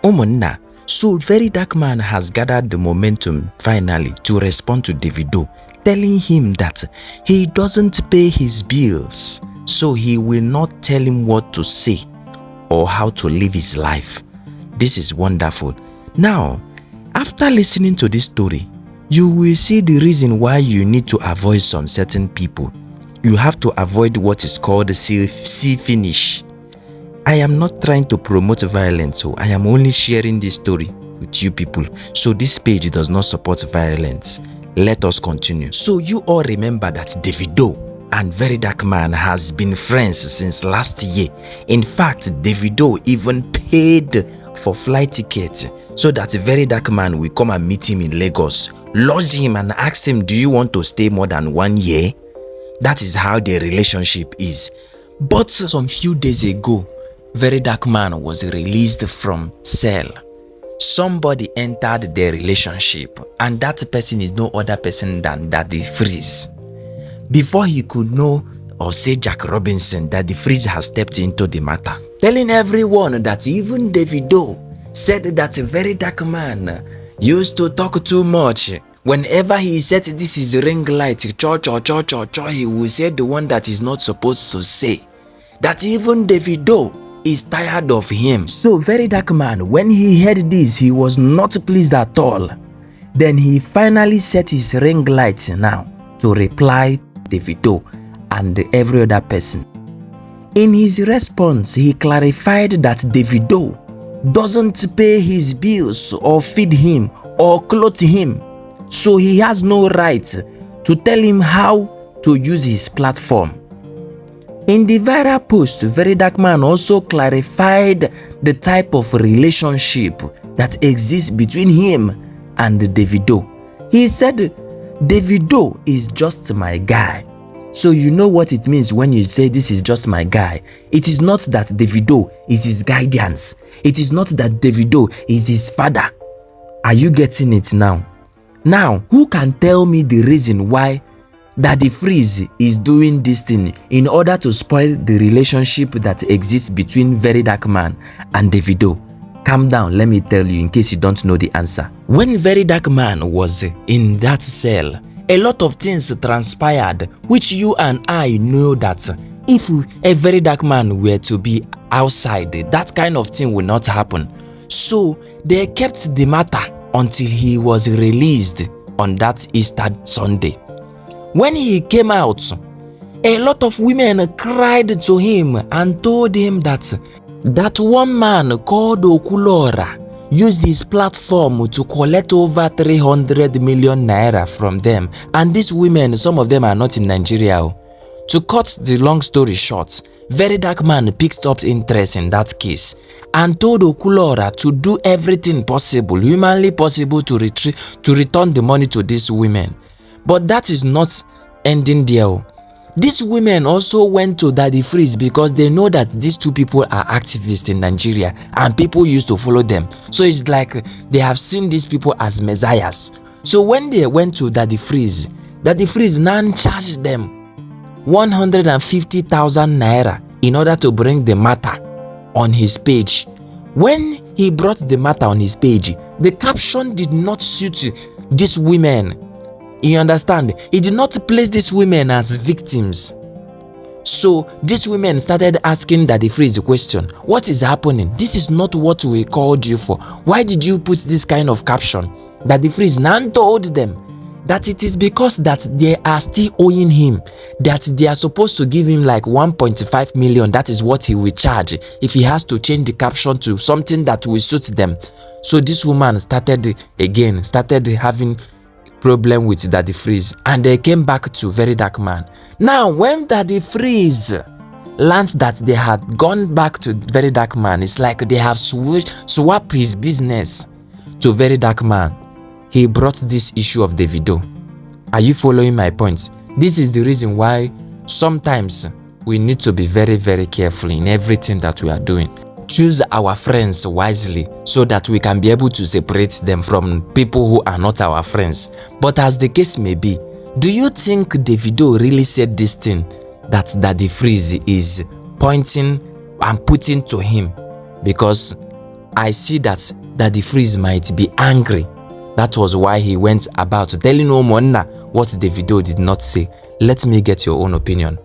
Umunna, so Verydarkman has gathered the momentum finally to respond to Davido, telling him that he doesn't pay his bills, so he will not tell him what to say or how to live his life. This is wonderful. Now, after listening to this story, you will see the reason why you need to avoid some certain people. You have to avoid what is called see finish. I am not trying to promote violence, so I am only sharing this story with you people. So this page does not support violence. Let us continue. So you all remember that Davido and Verydarkman has been friends since last year. In fact, Davido even paid for flight tickets so that Verydarkman will come and meet him in Lagos, lodge him and ask him, do you want to stay more than 1 year? That is how their relationship is. But some few days ago, Verydarkman was released from cell. Somebody entered their relationship, and that person is no other person than Daddy Freeze. Before he could know or say Jack Robinson, Daddy Freeze has stepped into the matter, telling everyone that even Davido said that Verydarkman used to talk too much. Whenever he said this is ring light, he will say the one that is not supposed to say. That even Davido is tired of him. So Verydarkman, when he heard this, he was not pleased at all. Then he finally set his ring light now to reply to Davido and every other person. In his response, he clarified that Davido doesn't pay his bills or feed him or clothe him, so he has no right to tell him how to use his platform. In the viral post, Verydarkman also clarified the type of relationship that exists between him and Davido. He said, Davido is just my guy. So you know what it means when you say this is just my guy. It is not that Davido is his guidance. It is not that Davido is his father. Are you getting it now? Now, who can tell me the reason why Daddy Freeze is doing this thing in order to spoil the relationship that exists between Verydarkman and Davido? Calm down, let me tell you in case you don't know the answer. When Verydarkman was in that cell, a lot of things transpired which you and I know that if a Verydarkman were to be outside, that kind of thing will not happen. So they kept the matter until he was released on that Easter Sunday. When he came out, a lot of women cried to him and told him that one man called Okulora used his platform to collect over 300 million naira from them. And these women, some of them are not in Nigeria. To cut the long story short, Verydarkman picked up interest in that case and told Okulora to do everything possible, humanly possible, to return the money to these women. But that is not ending there. These women also went to Daddy Freeze because they know that these two people are activists in Nigeria and people used to follow them. So it's like they have seen these people as messiahs. So when they went to Daddy Freeze now charged them 150,000 naira in order to bring the matter on his page. When he brought the matter on his page, the caption did not suit these women. You understand? He did not place these women as victims. So these women started asking Daddy Freeze the question, what is happening? This is not what we called you for. Why did you put this kind of caption? Daddy Freeze now told them that it is because that they are still owing him, that they are supposed to give him like 1.5 million. That is what he will charge if he has to change the caption to something that will suit them. So this woman started having problem with Daddy Freeze, and they came back to Verydarkman. Now when Daddy Freeze learned that they had gone back to Verydarkman, it's like they have swapped his business to Verydarkman. He brought this issue of Davido. Are you following my point? This is the reason why sometimes we need to be very, very careful in everything that we are doing. Choose our friends wisely so that we can be able to separate them from people who are not our friends. But as the case may be, do you think Davido really said this thing that Daddy Freeze is pointing and putting to him? Because I see that Daddy Freeze might be angry. That was why he went about telling Omonna what Davido did not say. Let me get your own opinion.